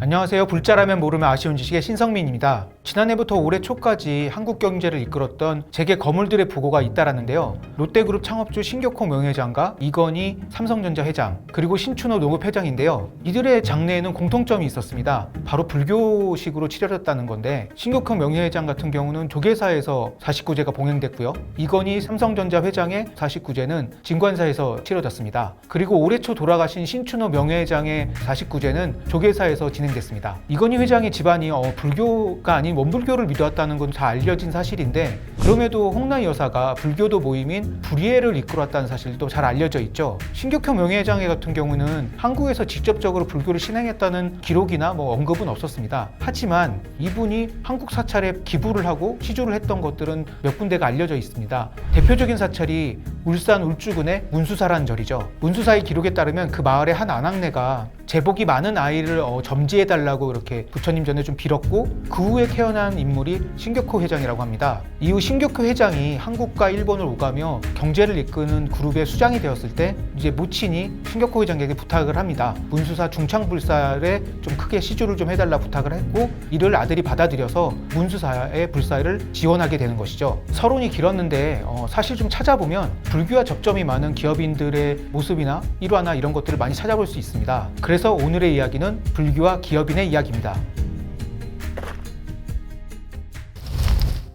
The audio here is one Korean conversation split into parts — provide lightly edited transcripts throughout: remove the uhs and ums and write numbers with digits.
안녕하세요. 불자라면 모르면 아쉬운 지식의 신성민입니다. 지난해부터 올해 초까지 한국 경제를 이끌었던 재계 거물들의 부고가 잇따랐는데요. 롯데그룹 창업주 신격호 명예회장과 이건희 삼성전자 회장, 그리고 신춘호 농업회장인데요. 이들의 장래에는 공통점이 있었습니다. 바로 불교식으로 치러졌다는 건데, 신격호 명예회장 같은 경우는 조계사에서 49제가 봉행됐고요. 이건희 삼성전자 회장의 49제는 진관사에서 치러졌습니다. 그리고 올해 초 돌아가신 신춘호 명예회장의 49제는 조계사에서 진행됐습니다. 이건희 회장의 집안이 불교가 아닌 원불교를 믿어왔다는 건 다 알려진 사실인데, 그럼에도 홍나희 여사가 불교도 모임인 불의회를 이끌었다는 사실도 잘 알려져 있죠. 신격호 명예회장 같은 경우는 한국에서 직접적으로 불교를 신행했다는 기록이나 언급은 없었습니다. 하지만 이분이 한국 사찰에 기부를 하고 시주를 했던 것들은 몇 군데가 알려져 있습니다. 대표적인 사찰이 울산 울주군의 문수사라는 절이죠. 문수사의 기록에 따르면 그 마을의 한 아낙네가 제복이 많은 아이를 점지해달라고 이렇게 부처님 전에 좀 빌었고, 그 후에 태어난 인물이 신격호 회장이라고 합니다. 이후 신격호 회장이 한국과 일본을 오가며 경제를 이끄는 그룹의 수장이 되었을 때 이제 모친이 신격호 회장에게 부탁을 합니다. 문수사 중창불사에 좀 크게 시주를 좀 해달라 부탁을 했고, 이를 아들이 받아들여서 문수사의 불사를 지원하게 되는 것이죠. 서론이 길었는데 사실 좀 찾아보면 불교와 접점이 많은 기업인들의 모습이나 일화나 이런 것들을 많이 찾아볼 수 있습니다. 그래서 오늘의 이야기는 불교와 기업인의 이야기입니다.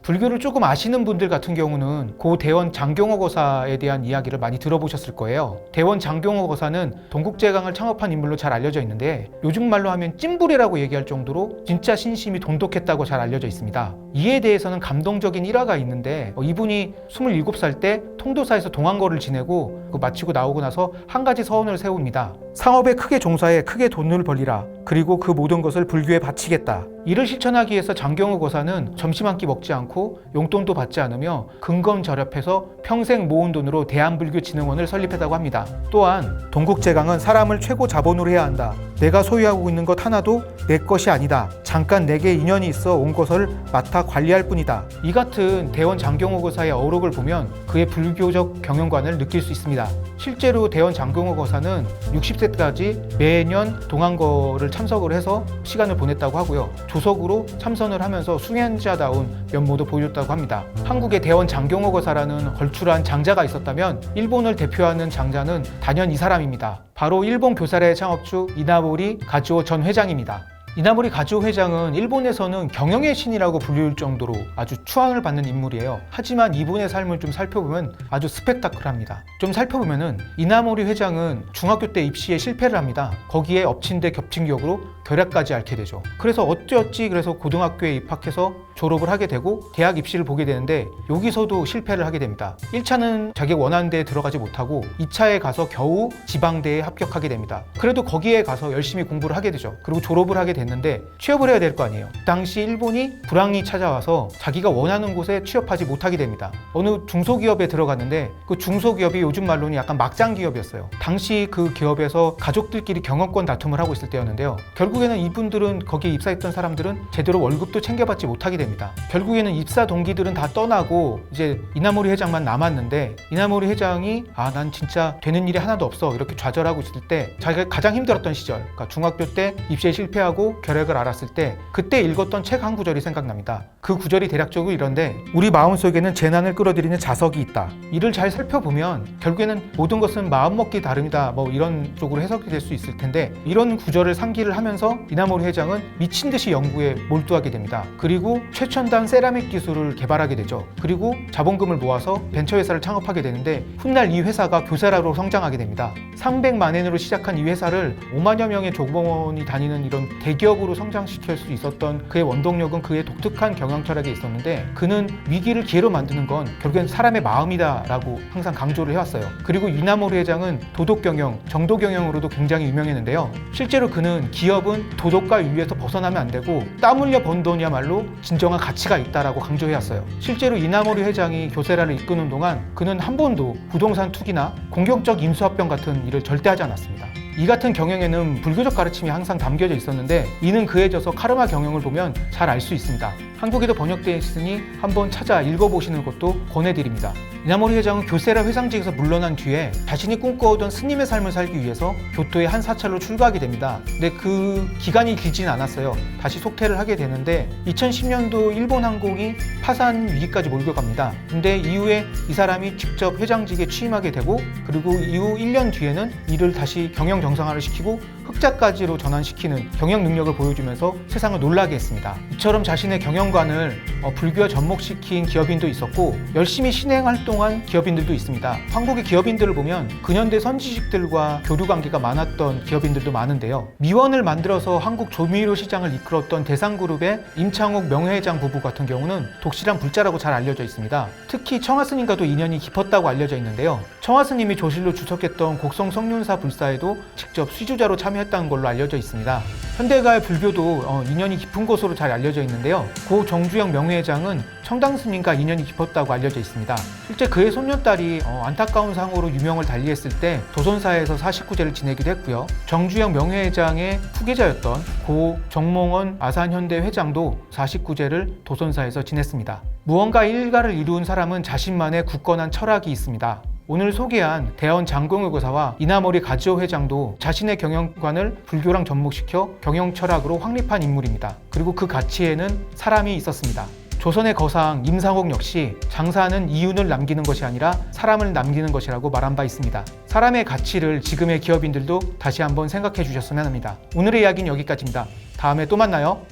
불교를 조금 아시는 분들 같은 경우는 고 대원 장경호 거사에 대한 이야기를 많이 들어보셨을 거예요. 대원 장경호 거사는 동국제강을 창업한 인물로 잘 알려져 있는데, 요즘 말로 하면 찐불이라고 얘기할 정도로 진짜 신심이 돈독했다고 잘 알려져 있습니다. 이에 대해서는 감동적인 일화가 있는데, 이분이 27살 때 통도사에서 동안거를 지내고 마치고 나오고 나서 한 가지 서원을 세웁니다. 상업에 크게 종사해 크게 돈을 벌리라. 그리고 그 모든 것을 불교에 바치겠다. 이를 실천하기 위해서 장경호 거사는 점심 한 끼 먹지 않고 용돈도 받지 않으며 근검절약해서 평생 모은 돈으로 대한불교진흥원을 설립했다고 합니다. 또한 동국제강은 사람을 최고 자본으로 해야 한다. 내가 소유하고 있는 것 하나도 내 것이 아니다. 잠깐 내게 인연이 있어 온 것을 맡아 관리할 뿐이다. 이 같은 대원 장경호 거사의 어록을 보면 그의 불교적 경영관을 느낄 수 있습니다. 실제로 대원 장경호 거사는 60세까지 매년 동안거를 참석을 해서 시간을 보냈다고 하고요. 조석으로 참선을 하면서 수행자다운 면모도 보여줬다고 합니다. 한국에 대원 장경호 거사라는 걸출한 장자가 있었다면 일본을 대표하는 장자는 단연 이 사람입니다. 바로 일본 교사의 창업주 이나모리 가즈오 전 회장입니다. 이나모리 가즈오 회장은 일본에서는 경영의 신이라고 불릴 정도로 아주 추앙을 받는 인물이에요. 하지만 이분의 삶을 좀 살펴보면 아주 스펙타클합니다. 좀 살펴보면은 이나모리 회장은 중학교 때 입시에 실패를 합니다. 거기에 엎친 데 겹친 격으로 결학까지 앓게 되죠. 그래서 어찌어찌 그래서 고등학교에 입학해서 졸업을 하게 되고 대학 입시를 보게 되는데, 여기서도 실패를 하게 됩니다. 1차는 자기가 원하는 데에 들어가지 못하고 2차에 가서 겨우 지방대에 합격하게 됩니다. 그래도 거기에 가서 열심히 공부를 하게 되죠. 그리고 졸업을 하게 됐는데 취업을 해야 될 거 아니에요. 당시 일본이 불황이 찾아와서 자기가 원하는 곳에 취업하지 못하게 됩니다. 어느 중소기업에 들어갔는데 그 중소기업이 요즘 말로는 약간 막장 기업이었어요. 당시 그 기업에서 가족들끼리 경영권 다툼을 하고 있을 때였는데요. 결국에는 이분들은 거기에 입사했던 사람들은 제대로 월급도 챙겨받지 못하게 됩니다. 결국에는 입사 동기들은 다 떠나고 이제 이나모리 회장만 남았는데, 이나모리 회장이 난 진짜 되는 일이 하나도 없어 이렇게 좌절하고 있을 때, 자기가 가장 힘들었던 시절, 그러니까 중학교 때 입시에 실패하고 결핵을 앓았을 때 그때 읽었던 책 한 구절이 생각납니다. 그 구절이 대략적으로 이런데, 우리 마음속에는 재난을 끌어들이는 자석이 있다. 이를 잘 살펴보면 결국에는 모든 것은 마음먹기 다름이다, 이런 쪽으로 해석이 될 수 있을 텐데, 이런 구절을 상기를 하면서 이나모리 회장은 미친 듯이 연구에 몰두하게 됩니다. 그리고 최첨단 세라믹 기술을 개발하게 되죠. 그리고 자본금을 모아서 벤처회사를 창업하게 되는데, 훗날 이 회사가 교세라로 성장하게 됩니다. 300만 엔으로 시작한 이 회사를 5만여 명의 조공원이 다니는 이런 대기업으로 성장시킬 수 있었던 그의 원동력은 그의 독특한 경영 철학에 있었는데, 그는 위기를 기회로 만드는 건 결국엔 사람의 마음이다 라고 항상 강조를 해왔어요. 그리고 이나모리 회장은 도덕 경영, 정도 경영으로도 굉장히 유명했는데요. 실제로 그는 기업은 도덕과 위에서 벗어나면 안 되고 땀 흘려 번 돈이야말로 진정한 가치가 있다라고 강조해왔어요. 실제로 이나모리 회장이 교세라를 이끄는 동안 그는 한 번도 부동산 투기나 공격적 인수합병 같은 일을 절대 하지 않았습니다. 이 같은 경영에는 불교적 가르침이 항상 담겨져 있었는데 이는 그에 져서 카르마 경영을 보면 잘 알 수 있습니다. 한국에도 번역되어 있으니 한번 찾아 읽어보시는 것도 권해드립니다. 이나모리 회장은 교세라 회장직에서 물러난 뒤에 자신이 꿈꿔오던 스님의 삶을 살기 위해서 교토의 한 사찰로 출가하게 됩니다. 근데 그 기간이 길지는 않았어요. 다시 속퇴를 하게 되는데 2010년도 일본 항공이 파산 위기까지 몰려갑니다. 근데 이후에 이 사람이 직접 회장직에 취임하게 되고 그리고 이후 1년 뒤에는 이를 다시 경영 정상화를 시키고 흑자까지로 전환시키는 경영 능력을 보여주면서 세상을 놀라게 했습니다. 이처럼 자신의 경영관을 불교에 접목시킨 기업인도 있었고 열심히 신행 활동한 기업인들도 있습니다. 한국의 기업인들을 보면 근현대 선지식들과 교류 관계가 많았던 기업인들도 많은데요. 미원을 만들어서 한국 조미료 시장을 이끌었던 대상그룹의 임창옥 명회장 부부 같은 경우는 독실한 불자라고 잘 알려져 있습니다. 특히 청하스님과도 인연이 깊었다고 알려져 있는데요. 청하스님이 조실로 주석했던 곡성 성륜사 불사에도 직접 수주자로 참여했다는 걸로 알려져 있습니다. 현대가의 불교도 인연이 깊은 것으로 잘 알려져 있는데요. 고 정주영 명회장은 청당스님과 인연이 깊었다고 알려져 있습니다. 실제 그의 손녀딸이 안타까운 상으로 유명을 달리했을 때 조선사에서 49제를 지내기도 했고요. 정주영 명회장의 후계자였던 고 정몽원 아산현대 회장도 49제를 도선사에서 지냈습니다. 무언가 일가를 이룬 사람은 자신만의 굳건한 철학이 있습니다. 오늘 소개한 대원 장공의 고사와 이나모리 가지오 회장도 자신의 경영관을 불교랑 접목시켜 경영 철학으로 확립한 인물입니다. 그리고 그 가치에는 사람이 있었습니다. 조선의 거상 임상옥 역시 장사는 이윤을 남기는 것이 아니라 사람을 남기는 것이라고 말한 바 있습니다. 사람의 가치를 지금의 기업인들도 다시 한번 생각해 주셨으면 합니다. 오늘의 이야기는 여기까지입니다. 다음에 또 만나요.